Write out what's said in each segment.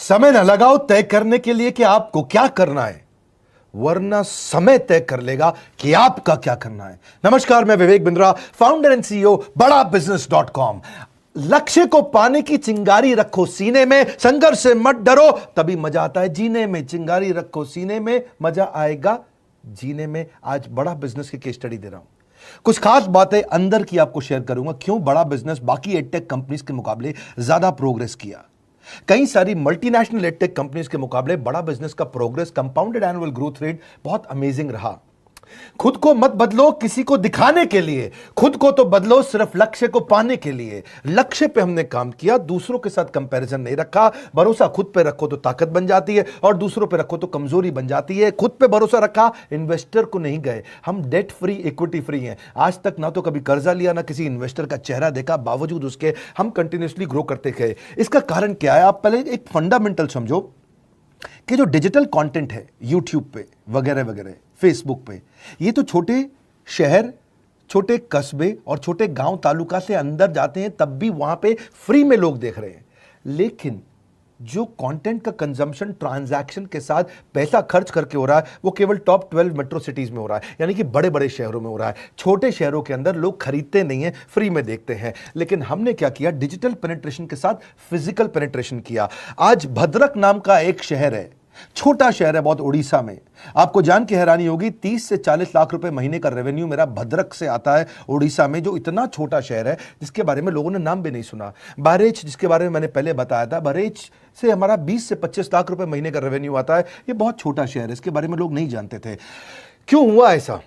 समय न लगाओ तय करने के लिए कि आपको क्या करना है, वरना समय तय कर लेगा कि आपका क्या करना है। नमस्कार, मैं Vivek Bindra, founder and CEO बड़ा बिजनेस.com। लक्ष्य को पाने की चिंगारी रखो सीने में, संघर्ष से मत डरो, तभी मजा आता है जीने में। चिंगारी रखो सीने में, मजा आएगा जीने में। आज बड़ा बिजनेस की केस स्टडी दे रहा हूं, कुछ खास बातें अंदर की आपको शेयर करूंगा, क्यों बड़ा बिजनेस बाकी एडटेक कंपनीज के मुकाबले ज्यादा प्रोग्रेस किया। कई सारी मल्टीनेशनल एडटेक कंपनीज के मुकाबले बड़ा बिजनेस का progress, compounded annual growth rate बहुत अमेजिंग रहा। खुद को मत बदलो किसी को दिखाने के लिए, खुद को तो बदलो सिर्फ लक्ष्य को पाने के लिए। लक्ष्य पे हमने काम किया, दूसरों के साथ कंपैरिजन नहीं रखा। भरोसा खुद पे रखो तो ताकत बन जाती है, और दूसरों पे रखो तो कमजोरी बन जाती है। खुद पे भरोसा रखा, इन्वेस्टर को नहीं गए। हम डेट फ्री, इक्विटी फ्री हैं। आज तक ना तो कभी कर्जा लिया, ना किसी इन्वेस्टर का चेहरा देखा, बावजूद उसके हम कंटिन्यूसली ग्रो करते गए। इसका कारण क्या है? आप पहले एक फंडामेंटल समझो कि जो डिजिटल कंटेंट है यूट्यूब पे वगैरह वगैरह, फेसबुक पे, ये तो छोटे शहर, छोटे कस्बे और छोटे गांव तालुका से अंदर जाते हैं, तब भी वहां पे फ्री में लोग देख रहे हैं। लेकिन जो कंटेंट का कंजम्पशन ट्रांजैक्शन के साथ पैसा खर्च करके हो रहा है, वो केवल टॉप 12 मेट्रो सिटीज में हो रहा है, यानी कि बड़े बड़े शहरों में हो रहा है। छोटे शहरों के अंदर लोग खरीदते नहीं हैं, फ्री में देखते हैं। लेकिन हमने क्या किया? डिजिटल पेनिट्रेशन के साथ फिजिकल पेनिट्रेशन किया। आज भद्रक नाम का एक शहर है, छोटा शहर है बहुत, उड़ीसा में। आपको जान के हैरानी होगी, 30 से 40 लाख रुपए महीने का रेवेन्यू मेरा भद्रक से आता है, उड़ीसा में, जो इतना छोटा शहर है जिसके बारे में लोगों ने नाम भी नहीं सुना। बहरेच, जिसके बारे में मैंने पहले बताया था, बहरेच से हमारा 20 से 25 लाख रुपए महीने का रेवेन्यू आता है। ये बहुत छोटा शहर है, इसके बारे में लोग नहीं जानते थे। क्यों हुआ ऐसा?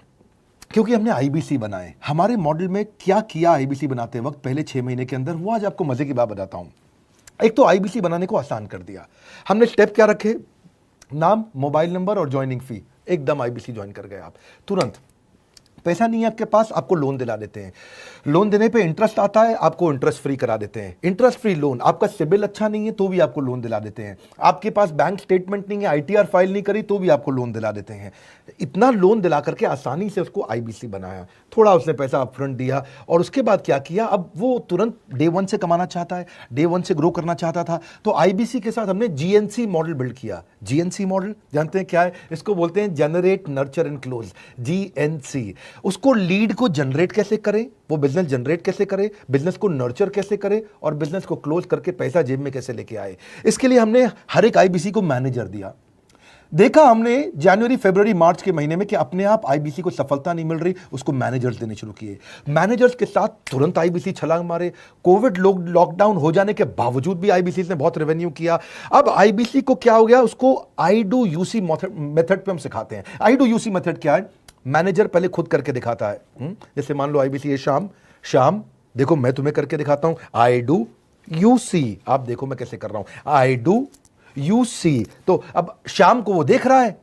क्योंकि हमने आईबीसी बनाए। हमारे मॉडल में क्या किया आईबीसी बनाते वक्त पहले 6 महीने के अंदर, वो आज आपको मजे की बात बताता हूं। एक तो आईबीसी बनाने को आसान कर दिया हमने। स्टेप क्या रखे? नाम, मोबाइल नंबर और ज्वाइनिंग फी, एकदम आईबीसी ज्वाइन कर गए आप तुरंत। पैसा नहीं है आपके पास, आपको लोन दिला देते हैं। लोन देने पे इंटरेस्ट आता है, आपको इंटरेस्ट फ्री करा देते हैं। Interest free loan. आपका सिबिल अच्छा नहीं है तो भी आपको लोन दिला देते हैं। आपके पास बैंक स्टेटमेंट नहीं है, आईटीआर फाइल नहीं करी तो भी आपको लोन दिला देते हैं। इतना लोन दिला करके आसानी से उसको आईबीसी बनाया। थोड़ा उसने पैसा अपफ्रंट दिया, और उसके बाद क्या किया? अब वो तुरंत डे 1 से कमाना चाहता है, डे 1 से ग्रो करना चाहता था, तो आईबीसी के साथ हमने जीएनसी मॉडल बिल्ड किया। जीएनसी मॉडल जानते हैं क्या है? इसको बोलते हैं generate, nurture and close, GNC. उसको लीड को जनरेट कैसे करें, वो बिजनेस जनरेट कैसे करे, बिजनेस को नर्चर कैसे करे, और बिजनेस को क्लोज करके पैसा जेब में कैसे लेके आए। इसके लिए हमने हर एक आईबीसी को मैनेजर दिया। देखा हमने जनवरी, फरवरी, मार्च के महीने में कि अपने आप आईबीसी को सफलता नहीं मिल रही, उसको मैनेजर्स देने शुरू किए। मैनेजर्स के साथ तुरंत आईबीसी छलांग मारे। कोविड लॉकडाउन हो जाने के बावजूद भी आईबीसी ने बहुत रेवेन्यू किया। अब आईबीसी को क्या हो गया? उसको आई डू यूसी मेथड पे हम सिखाते हैं। आई डू यूसी मेथड क्या है? मैनेजर पहले खुद करके दिखाता है। जैसे मान लो आईबीसी है, शाम देखो मैं तुम्हें करके दिखाता हूं, आई डू यूसी, आप देखो मैं कैसे कर रहा हूं, आई डू यूसी। तो अब शाम को वो देख रहा है,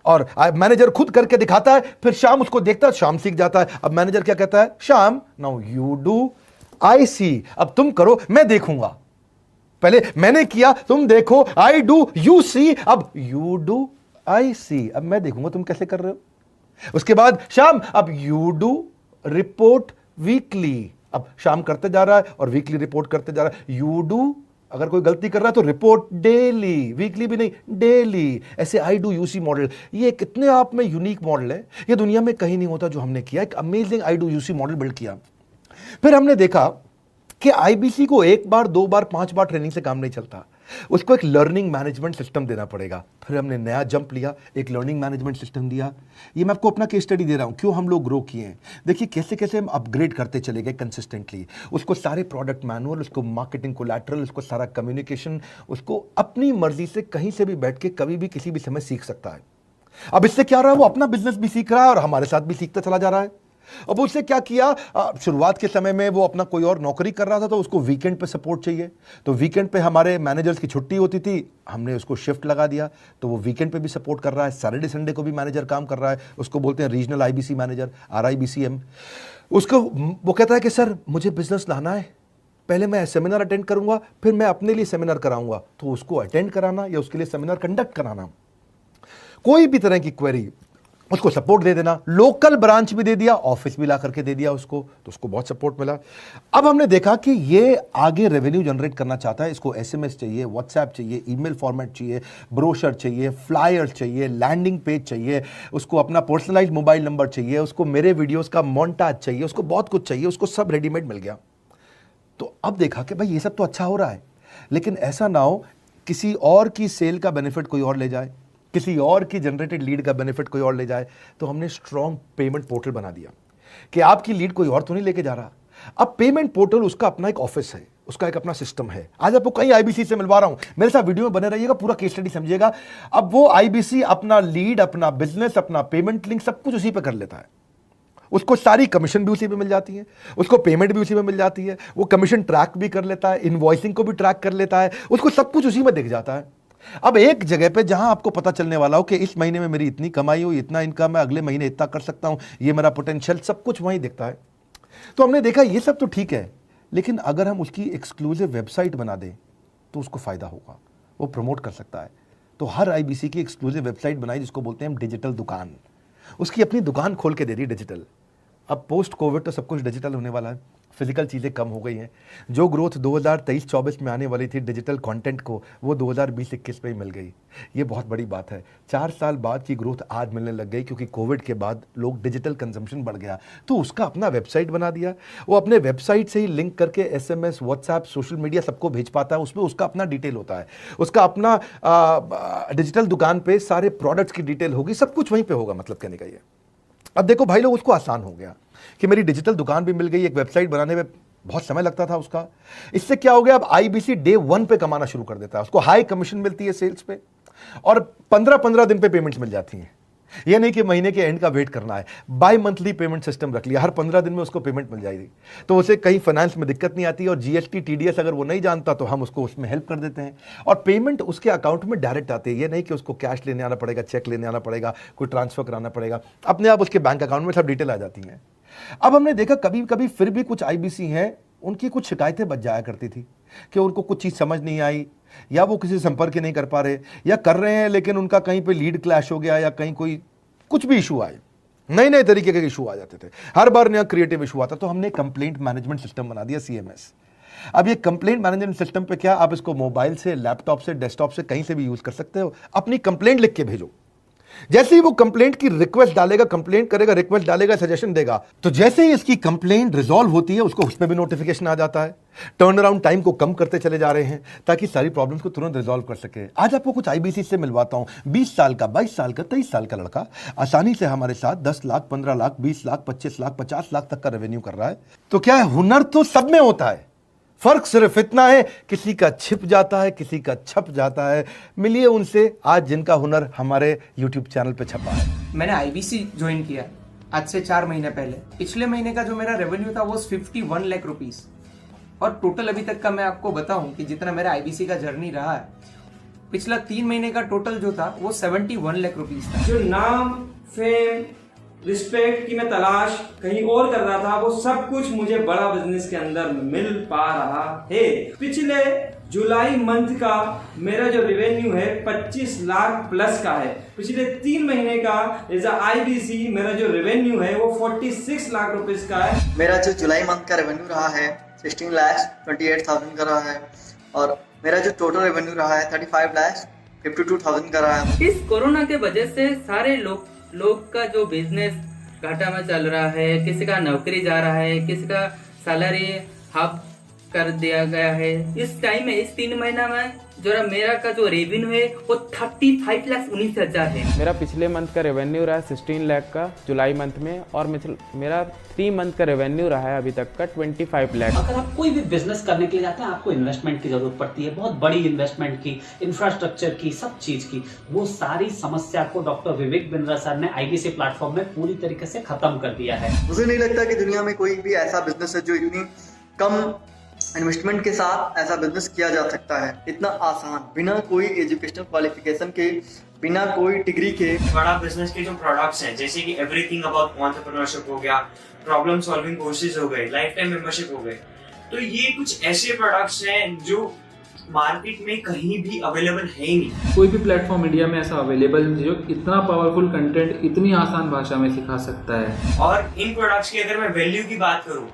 और मैनेजर खुद करके दिखाता है, फिर शाम उसको देखता है, शाम सीख जाता है। अब मैनेजर क्या कहता है? शाम, नाउ यू डू, आई सी, अब तुम करो, मैं देखूंगा। पहले मैंने किया, तुम देखो, आई डू यू सी, अब यू डू आई सी, अब मैं देखूंगा तुम कैसे कर रहे हो। उसके बाद शाम, अब यू डू रिपोर्ट वीकली, अब शाम करते जा रहा है और वीकली रिपोर्ट करते जा रहा है। यू डू, अगर कोई गलती कर रहा है तो रिपोर्ट डेली, वीकली भी नहीं, डेली। ऐसे आई डू यूसी मॉडल, ये कितने आप में यूनिक मॉडल है, ये दुनिया में कहीं नहीं होता जो हमने किया। एक amazing I do UC model build किया। फिर हमने देखा कि आईबीसी को 1 बार, 2 बार, 5 बार ट्रेनिंग से काम नहीं चलता, उसको एक लर्निंग मैनेजमेंट सिस्टम देना पड़ेगा। फिर हमने नया जंप लिया, एक लर्निंग मैनेजमेंट सिस्टम दिया। ये मैं आपको अपना केस स्टडी दे रहा हूं, क्यों हम लोग ग्रो किए हैं। देखिए कैसे कैसे हम अपग्रेड करते चले गए कंसिस्टेंटली। उसको सारे प्रोडक्ट मैनुअल, उसको मार्केटिंग कोलैटरल, उसको सारा कम्युनिकेशन, उसको अपनी मर्जी से कहीं से भी बैठ के कभी भी किसी भी समय सीख सकता है। अब इससे क्या रहा है? वो अपना बिजनेस भी सीख रहा है और हमारे साथ भी सीखता चला जा रहा है। अब उससे क्या किया? शुरुआत के समय में वो अपना कोई और नौकरी कर रहा था, तो उसको वीकेंड पे सपोर्ट चाहिए, तो वीकेंड पे हमारे मैनेजर्स की छुट्टी होती थी, हमने उसको शिफ्ट लगा दिया, तो वो वीकेंड पे भी सपोर्ट कर रहा है। सैटरडे संडे को भी मैनेजर काम कर रहा है, उसको बोलते हैं रीजनल आईबीसी मैनेजर, RIBCM। उसको वो कहता है कि सर मुझे बिजनेस लाना है, पहले मैं सेमिनार अटेंड करूंगा, फिर मैं अपने लिए सेमिनार कराऊंगा। तो उसको अटेंड कराना या उसके लिए सेमिनार कंडक्ट कराना, कोई भी तरह की क्वेरी, उसको सपोर्ट दे देना, लोकल ब्रांच भी दे दिया, ऑफिस भी ला करके दे दिया उसको, तो उसको बहुत सपोर्ट मिला। अब हमने देखा कि ये आगे रेवेन्यू जनरेट करना चाहता है, इसको एसएमएस चाहिए, व्हाट्सएप चाहिए, ईमेल फॉर्मेट चाहिए, ब्रोशर चाहिए, फ्लायर चाहिए, लैंडिंग पेज चाहिए, उसको अपना पर्सनलाइज मोबाइल नंबर चाहिए, उसको मेरे वीडियोस का मोन्टाज चाहिए, उसको बहुत कुछ चाहिए, उसको सब रेडीमेड मिल गया। तो अब देखा कि भाई ये सब तो अच्छा हो रहा है, लेकिन ऐसा ना हो किसी और की सेल का बेनिफिट कोई और ले जाए, किसी और की जनरेटेड लीड का बेनिफिट कोई और ले जाए। तो हमने स्ट्रॉन्ग पेमेंट पोर्टल बना दिया कि आपकी लीड कोई और तो नहीं लेके जा रहा। अब पेमेंट पोर्टल उसका अपना एक ऑफिस है, उसका एक अपना सिस्टम है। आज आपको कई आईबीसी से मिलवा रहा हूं, मेरे साथ वीडियो में बने रहिएगा, पूरा केस स्टडी समझिएगा। अब वो आईबीसी अपना लीड, अपना बिजनेस, अपना पेमेंट लिंक सब कुछ उसी पे कर लेता है। उसको सारी कमीशन भी उसी पे मिल जाती है, उसको पेमेंट भी उसी में मिल जाती है, वो कमीशन ट्रैक भी कर लेता है, इनवॉइसिंग को भी ट्रैक कर लेता है, उसको सब कुछ उसी में दिख जाता है। अब एक जगह पे जहां आपको पता चलने वाला हो कि इस महीने में मेरी इतनी कमाई हुई, इतना इनकम है, अगले महीने इतना कर सकता हूं, ये मेरा पोटेंशियल, सब कुछ वहीं दिखता है। तो हमने देखा ये सब तो ठीक है, लेकिन अगर हम उसकी एक्सक्लूसिव वेबसाइट बना दें तो उसको फायदा होगा, वो प्रमोट कर सकता है। तो हर आईबीसी की एक्सक्लूसिव वेबसाइट बनाई, जिसको बोलते हैं हम डिजिटल दुकान। उसकी अपनी दुकान खोल के दे दी डिजिटल। अब पोस्ट कोविड तो सब कुछ डिजिटल होने वाला है, फिजिकल चीज़ें कम हो गई हैं। जो ग्रोथ 2023-24 में आने वाली थी डिजिटल कंटेंट को, वो 2020-21 में ही मिल गई। ये बहुत बड़ी बात है। 4 साल बाद की ग्रोथ आज मिलने लग गई, क्योंकि कोविड के बाद लोग डिजिटल कंजम्पशन बढ़ गया। तो उसका अपना वेबसाइट बना दिया, वो अपने वेबसाइट से ही लिंक करके एसएमएस, व्हाट्सएप, सोशल मीडिया सब को भेज पाता है। उसमें उसका अपना डिटेल होता है, उसका अपना डिजिटल दुकान पे सारे प्रोडक्ट्स की डिटेल होगी, सब कुछ वहीं पे होगा। मतलब कहने का ये, अब देखो भाई लोग, उसको आसान हो गया कि मेरी डिजिटल दुकान भी मिल गई। एक वेबसाइट बनाने में बहुत समय लगता था उसका। इससे क्या हो गया, अब आईबीसी डे 1 पे कमाना शुरू कर देता है। उसको हाई कमीशन मिलती है सेल्स पे, और 15-15 दिन पे पेमेंट्स मिल जाती हैं। ये नहीं कि महीने के एंड का वेट करना है, बाई मंथली पेमेंट सिस्टम रख लिया, हर 15 दिन में उसको पेमेंट मिल जाएगी। तो उसे कहीं फाइनेंस में दिक्कत नहीं आती, और जीएसटी, टीडीएस अगर वो नहीं जानता तो हम उसको उसमें हेल्प कर देते हैं, और पेमेंट उसके अकाउंट में डायरेक्ट आती है। ये नहीं कि उसको कैश लेने आना पड़ेगा, चेक लेने आना पड़ेगा, कोई ट्रांसफर कराना पड़ेगा, अपने आप उसके बैंक अकाउंट में सब डिटेल आ जाती हैं। अब हमने देखा कभी कभी फिर भी कुछ आईबीसी हैं, उनकी कुछ शिकायतें बच जाया करती थी कि उनको कुछ चीज़ समझ नहीं आई, या वो किसी से संपर्क नहीं कर पा रहे, या कर रहे हैं लेकिन उनका कहीं पे लीड क्लैश हो गया, या कहीं कोई कुछ भी इशू आए, नए नए तरीके के इशू आ जाते थे, हर बार नया क्रिएटिव इशू आता। तो हमने कंप्लेंट मैनेजमेंट सिस्टम बना दिया, सीएमएस। अब ये कंप्लेंट मैनेजमेंट सिस्टम पे क्या, आप इसको मोबाइल से, लैपटॉप से, डेस्कटॉप से, कहीं से भी यूज कर सकते हो। अपनी कंप्लेंट लिख के भेजो, जैसे ही वो कंप्लेंट की रिक्वेस्ट डालेगा, कंप्लेंट करेगा, रिक्वेस्ट डालेगा, सजेशन देगा, तो जैसे ही इसकी कंप्लेंट रिजॉल्व होती है उसको उस पर भी नोटिफिकेशन आ जाता है। टर्न अराउंड टाइम को कम करते चले जा रहे हैं ताकि सारी प्रॉब्लम्स को तुरंत रिजॉल्व कर सके। आज आपको कुछ आईबीसी से मिलवाता हूं। 20 साल का, 22 साल का, 23 साल का लड़का आसानी से हमारे साथ 10 लाख, 15 लाख, 20 लाख, 25 लाख, 50 लाख तक का रेवेन्यू कर रहा है। तो क्या है, हुनर तो सब में होता है, फर्क सिर्फ इतना है किसी का छिप जाता है, किसी का छप जाता है। मिलिए उनसे आज जिनका हुनर हमारे YouTube चैनल पे छपा है। मैंने आईबीसी ज्वाइन किया आज से 4 महीने पहले। पिछले महीने का जो मेरा रेवेन्यू था वो 51 लाख रुपीस, और टोटल अभी तक का मैं आपको बताऊं कि जितना मेरा आईबीसी का जर्नी रहा है, पिछला 3 महीने का टोटल जो था वो 71 लाख रुपीस था। जो नाम, फेम, रिस्पेक्ट की मैं तलाश कहीं और कर रहा था, वो सब कुछ मुझे बड़ा बिजनेस के अंदर मिल पा रहा है। पिछले जुलाई मंथ का मेरा जो रेवेन्यू है 25 लाख प्लस का है। पिछले 3 महीने का एज आईबीसी मेरा जो रेवेन्यू है वो 46 लाख रुपीस का है। मेरा जो जुलाई मंथ का रेवेन्यू रहा है 16,28,000 का रहा है, और मेरा जो टोटल रेवेन्यू रहा है 35,52,000 का रहा है। इस कोरोना के वजह से सारे लोग का जो बिजनेस घाटा में चल रहा है, किसी का नौकरी जा रहा है, किसी का सैलरी हाफ कर दिया गया है। इस टाइम में, इस 3 महीना में जो मेरा का जो रेवेन्यू है वो 35,19,000 है। मेरा पिछले मंथ का रेवेन्यू रहा है 16 लाख का जुलाई मंथ में, और मेरा 3 मंथ का रेवेन्यू रहा है अभी तक का 25 लाख। अगर आप कोई भी बिजनेस करने के लिए जाते हैं, आपको इन्वेस्टमेंट की जरूरत पड़ती है, बहुत बड़ी इन्वेस्टमेंट की, इंफ्रास्ट्रक्चर की, सब चीज की। वो सारी समस्या को डॉक्टर विवेक बिंद्रा सर ने आईबीसी प्लेटफॉर्म में पूरी तरीके से खत्म कर दिया है। मुझे नहीं लगता कि दुनिया में कोई भी ऐसा बिजनेस है जो इतनी कम इन्वेस्टमेंट के साथ ऐसा बिजनेस किया जा सकता है, इतना आसान, बिना कोई एजुकेशनल क्वालिफिकेशन के, बिना कोई डिग्री के। बड़ा बिजनेस के जो प्रोडक्ट्स हैं, जैसे कि एवरीथिंग अबाउट एंटरप्रेन्योरशिप हो गया, प्रॉब्लम सॉल्विंग कोर्सेज हो गए, लाइफ टाइम मेंबरशिप हो गए, तो ये कुछ ऐसे प्रोडक्ट्स हैं जो मार्केट में कहीं भी अवेलेबल है ही नहीं। कोई भी प्लेटफॉर्म इंडिया में ऐसा अवेलेबल नहीं जो इतना पावरफुल कंटेंट इतनी आसान भाषा में सिखा सकता है। और इन प्रोडक्ट्स की अगर मैं वैल्यू की बात करूं,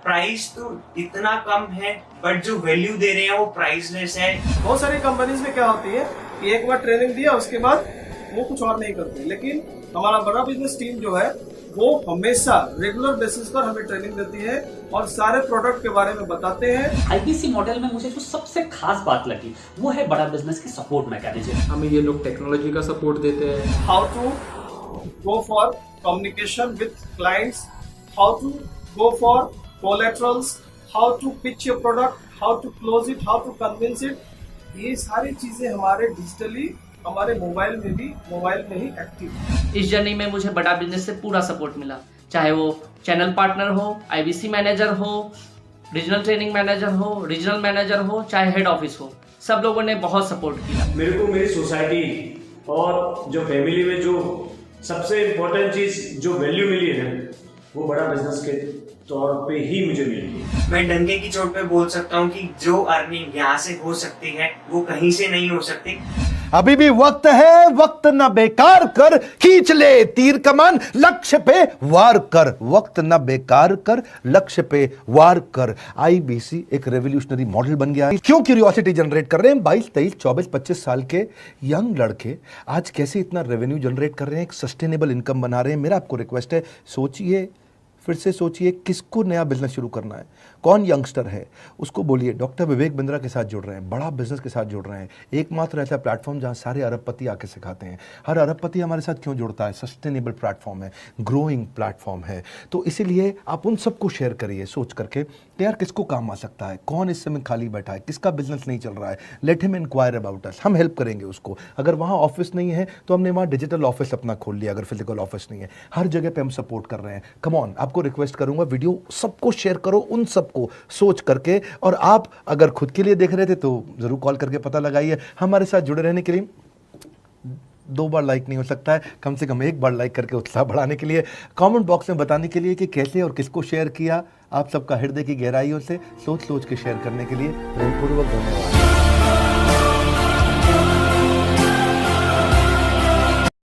प्राइस तो इतना कम है बट जो वैल्यू दे रहे हैं वो प्राइसलेस है। बहुत सारी कंपनीज में क्या होती है कि एक बार ट्रेनिंग दिया उसके बाद वो कुछ और नहीं करते, लेकिन हमारा बड़ा बिजनेस टीम जो है वो हमेशा रेगुलर बेसिस पर हमें ट्रेनिंग देती है और सारे प्रोडक्ट के बारे में बताते हैं। आईबीसी मॉडल में मुझे जो सबसे खास बात लगी वो है बड़ा बिजनेस की सपोर्ट मैकेनिज्म। हमें ये लोग टेक्नोलॉजी का सपोर्ट देते हैं। How to go for communication with clients, how to go for collaterals, how to pitch your product, how to close it, how to convince it, ये सारी चीजें हमारे डिजिटली हमारे मोबाइल में ही एक्टिव है। इस जर्नी में मुझे बड़ा बिजनेस से पूरा सपोर्ट मिला, चाहे वो चैनल पार्टनर हो, आईबीसी मैनेजर हो, रीजनल ट्रेनिंग मैनेजर हो, रीजनल मैनेजर हो, चाहे हेड ऑफिस हो, सब लोगों ने बहुत सपोर्ट किया। मेरे को मेरी सोसाइटी और जो फैमिली में जो सबसे इम्पोर्टेंट चीज जो वैल्यू मिली है वो बड़ा बिजनेस के तौर पे ही मुझे मिली है। मैं डंके की चोट पे बोल सकता हूँ कि जो अर्निंग यहाँ से हो सकती है वो कहीं से नहीं हो सकती। अभी भी वक्त है, वक्त न बेकार कर, खींच ले तीर कमान, लक्ष्य पे वार कर, वक्त न बेकार कर, लक्ष्य पे वार कर। आईबीसी एक रेवोल्यूशनरी मॉडल बन गया है। क्यों क्यूरियोसिटी जनरेट कर रहे हैं 22, 23, 24, 25 साल के यंग लड़के आज कैसे इतना रेवेन्यू जनरेट कर रहे हैं, एक सस्टेनेबल इनकम बना रहे हैं। मेरा आपको रिक्वेस्ट है, सोचिए, फिर से सोचिए, किसको नया बिजनेस शुरू करना है, कौन यंगस्टर है, उसको बोलिए डॉक्टर विवेक बिंद्रा के साथ जुड़ रहे हैं, बड़ा बिजनेस के साथ जुड़ रहे हैं। एकमात्र ऐसा प्लेटफॉर्म जहां सारे अरबपति आके सिखाते हैं। हर अरबपति हमारे साथ क्यों जुड़ता है? सस्टेनेबल प्लेटफॉर्म है, ग्रोइंग प्लेटफॉर्म है। तो इसीलिए आप उन सबको शेयर करिए सोच करके कि यार किसको काम आ सकता है, कौन इस समय खाली बैठा है, किसका बिजनेस नहीं चल रहा है, let him inquire about us, हम हेल्प करेंगे उसको। अगर वहाँ ऑफिस नहीं है तो हमने वहाँ डिजिटल ऑफिस अपना खोल लिया, अगर फिजिकल ऑफिस नहीं है, हर जगह पे हम सपोर्ट कर रहे हैं। कम ऑन, आपको रिक्वेस्ट करूंगा वीडियो सबको शेयर करो, उन सबको सोच करके। और आप अगर खुद के लिए देख रहे थे तो जरूर कॉल करके पता लगाइए। हमारे साथ जुड़े रहने के लिए 2 बार लाइक नहीं हो सकता है, कम से कम 1 बार लाइक करके उत्साह बढ़ाने के लिए, कमेंट बॉक्स में बताने के लिए कि कैसे और किसको शेयर किया। आप सबका हृदय की गहराइयों से सोच सोच के शेयर करने के लिए प्रेमपूर्वक धन्यवाद।